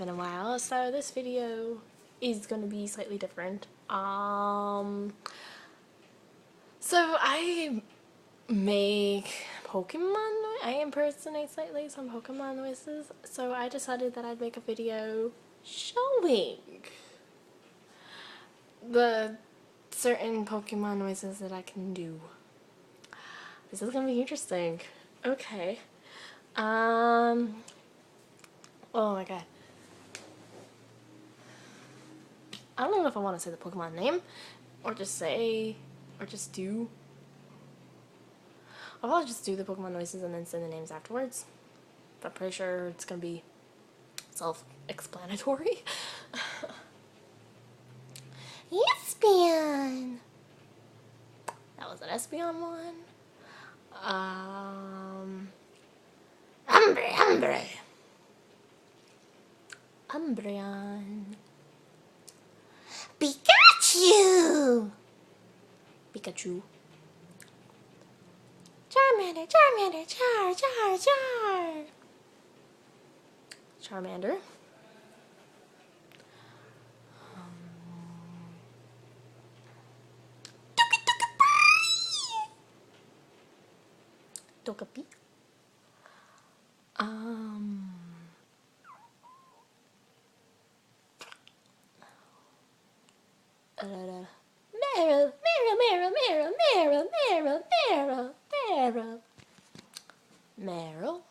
been a while, so this video is going to be slightly different. So I make I impersonate slightly some Pokemon noises, so I decided that I'd make a video showing the certain Pokemon noises that I can do. This is gonna be interesting. Okay. Oh my god. I don't know if I want to say the Pokemon name, or just do. I'll probably just do the Pokemon noises and then say the names afterwards. But I'm pretty sure it's gonna be self-explanatory. Espeon! That was an Espeon one. Umbreon. Pikachu! Pikachu. Charmander, Charmander. Togepi. Meryl.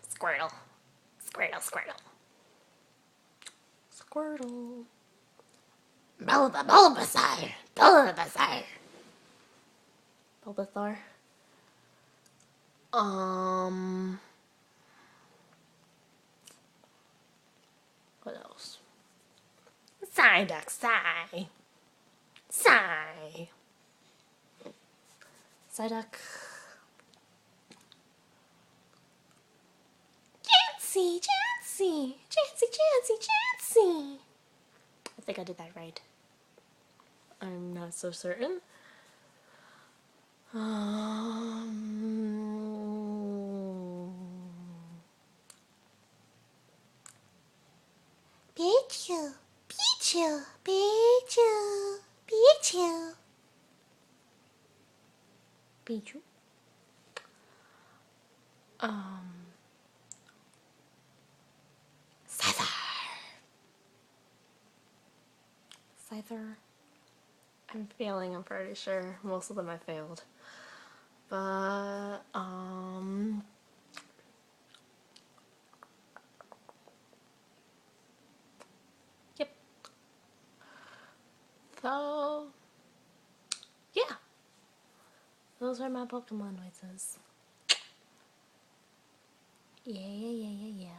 Squirtle. Bulbasaur. What else? Psyduck. Psyduck. Jancy. I think I did that right. I'm not so certain. Pichu. Scyther. I'm failing, I'm pretty sure. Most of them I failed. But, yep. So, yeah. Those are my Pokemon noises. Yeah.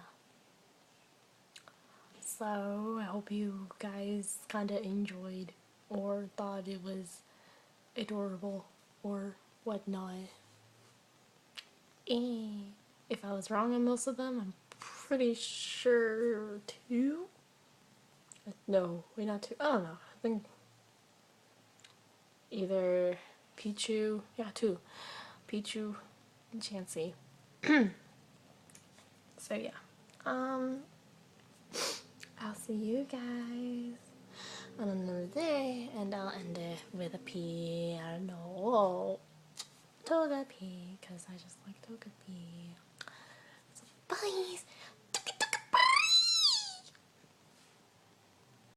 So, I hope you guys kinda enjoyed or thought it was adorable or whatnot. And if I was wrong on most of them, I'm pretty sure 2? No, wait, not 2. I don't know. I think either Pichu, yeah, 2. Pichu and Chansey. So yeah. I'll see you guys on another day, and I'll end it with a P. I don't know. Togepi, because I just like Togepi. So bye!